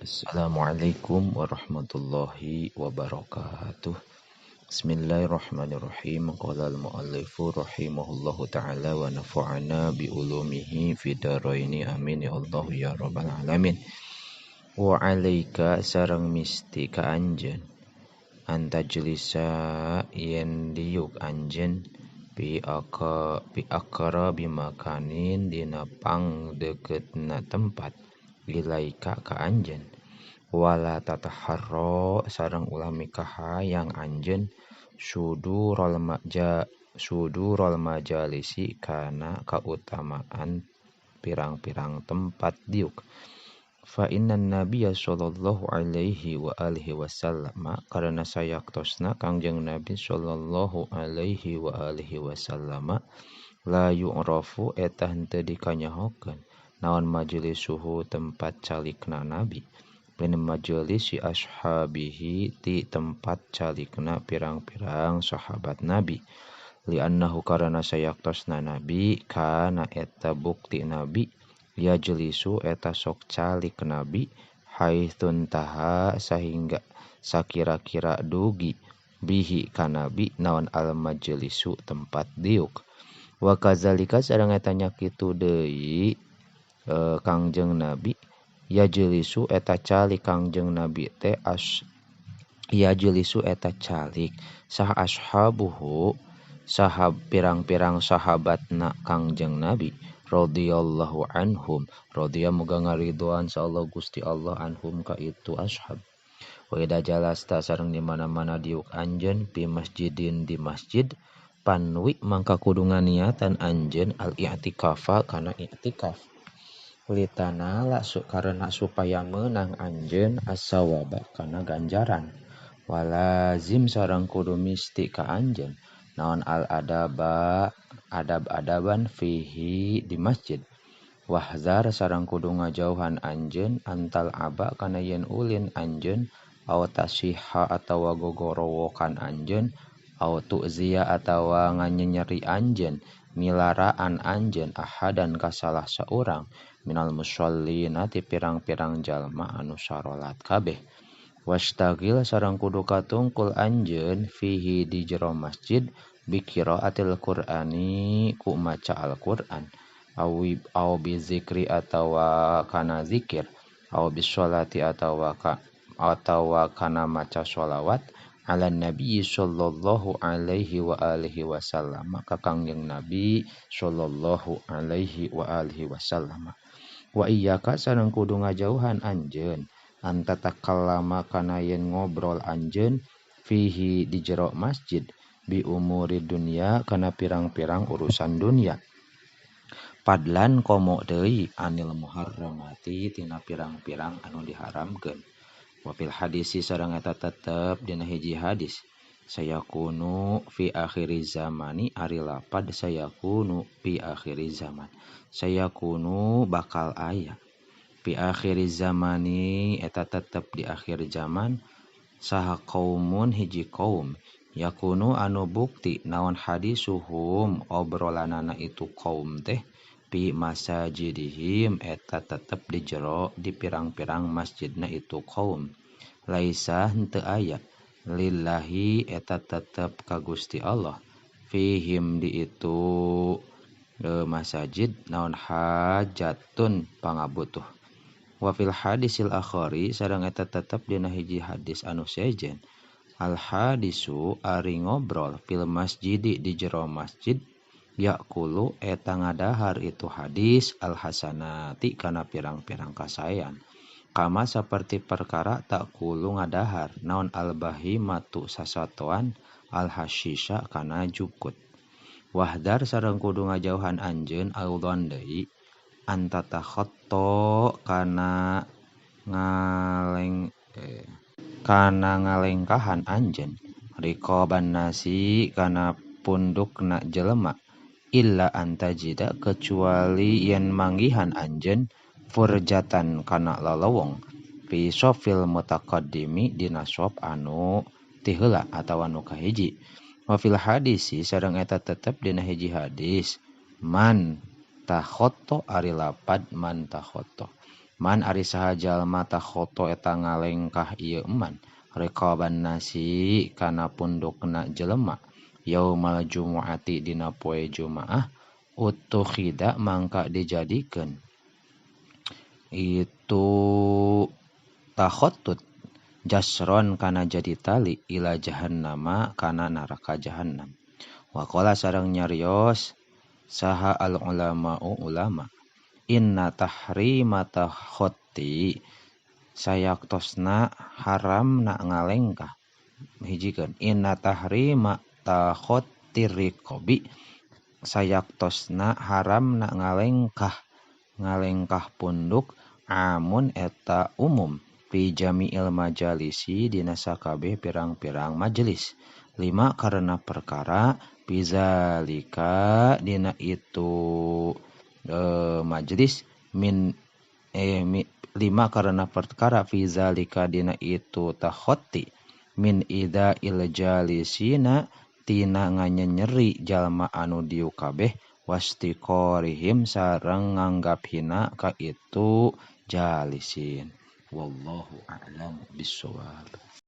Assalamualaikum warahmatullahi wabarakatuh. Bismillahirrahmanirrahim. Qala al-muallifu rahimahullahu ta'ala wa nafa'ana bi ulumihi fid dharaini amin ya Allah ya rabbal alamin. Wa alaika sareng misti ka anjeun antajlisa yen diuk anjeun bi akara bimakanin dina pang deketna tempat ilaika ka anjeun wala tataharro sareng ulah mikahayang anjeun sudurul majalisi kana kautamaan pirang-pirang tempat diuk. Fa innan nabiyya sallallahu alaihi wa alihi wasallam karena sayaktosna Kangjeng Nabi sallallahu alaihi wa alihi wasallam la yu'rafu eta henteu dikanyahokeun naon majelis suhu tempat calikna Nabi min majelisi ashabihi ti tempat calikna pirang-pirang sahabat Nabi li annahu karana sayaktosna Nabi kana eta bukti Nabi ya jelisu eta sok calik Nabi haitsun taha sahingga sakira-kira dugi bihi ka Nabi naon al majelisu tempat diuk wa kadzalika sareng eta nya kitu deui Kangjeng Nabi ya jelisu eta calik Kangjeng Nabi teh ya jelisu eta calik sah ashabuhu sahab pirang-pirang sahabatna Kangjeng Nabi radhiyallahu anhum radhiya muga ngaridhoan sallallahu Gusti Allah anhum ka itu ashab wa idza jalasta sareng di mana-mana diuk anjeun pi masjidin di masjid panwi mangka kudu nganiatan anjeun al i'tikafa kana i'tikaf litanala karena supaya menang anjeun as-sawaba kana ganjaran walazim sareng kudu misti ka anjeun naon al adab-adaban fihi di masjid wahzar sareng kudu ngajauhan anjeun antal aba kana yen ulin anjeun aw tasiha atawa gogorowokan anjeun aw tu'ziya atawa nganyenyeri anjeun milaraan anjeun ahadan ka salah saurang minal musallina ti pirang-pirang jalma anu sarolat kabeh wastagil sareng kudu katungkul anjeun fihi di jero masjid bi qiraatil qur'ani ku maca Al-Qur'an aw bi zikri atawa kana zikir aw bis sholati atawa kana maca sholawat ala nabi sallallahu alaihi wa alihi wasallam ka Kangjeng Nabi sallallahu alaihi wa alihi wasallam wa iyyaka sareng kudu ngajauhan anjeun anta takallama kana yen ngobrol anjeun fihi di jero masjid bi umuri dunya kana pirang-pirang urusan dunia padlan komo deui anil muharramati tina pirang-pirang anu diharamkeun wa fil hadisi sareng eta tetep dina hiji hadis sayakunu fi akhiri zamani ari lapad sayakunu fi akhiri zaman sayakunu bakal aya fi akhiri zamani eta tetep di akhir zaman saha qaumun hiji kaum yakunu anu bukti naon hadisuhum obrolanana itu kaum teh fi masajidihim eta tetep di jero di pirang-pirang masjidna itu kaum laisa henteu aya lillahi eta tetep ka Gusti Allah fihim di itu masajid naon hajatun pangabutuh wa fil hadisil akhari sareng eta tetep dina hiji hadis anu sejen al hadisu ari ngobrol fil masjidi di jero masjid yakulu eta ngadahar itu hadis al hasanati kana pirang-pirang kasayan kama saperti perkara tak kulu ngadahar naon al bahimatu sasatoan al hasisha kana jukut wahdar sareng kudu ngajauhan anjeun audon deui anta takhatto kana ngalengkahan anjeun riqaban nasi kana pundukna jelema illa antajida kecuali yen manggihan anjeun furjatan kana lalawong fi sofil mutaqaddimi dina sop anu ti heula atawa anu kahiji wa fil hadisi sareng eta tetep dina hiji hadis man takhotto ari lapad man takhotto Man ari saha jalma takhoto eta ngalengkah ieu man riqaban nasi kana pundukna jelema yaumal jumuati dina poe Jumaah utukhida mangka dijadikeun itu takhotut jasron kana jadi tali ila jahannama kana neraka jahannam. Waqala sareng nyarios saha al ulama'u ulama inna tahrimata khotti sayaktosna haram na ngalengkah hijikeun inna tahrima ta khotti riqabi sayaktosna haram na ngalengkah punduk amun eta umum fi jami'il majalisi dina sakabeh pirang-pirang majelis 5 karena perkara bizalika dina itu majelis lima karena perkara fizalika dina itu takhoti min ida iljalisina tina nganyenyeri jalma anu diu kabeh wastiqorihim sareng nganggap hina ka itu jalisin wallahu a'lam bishawab.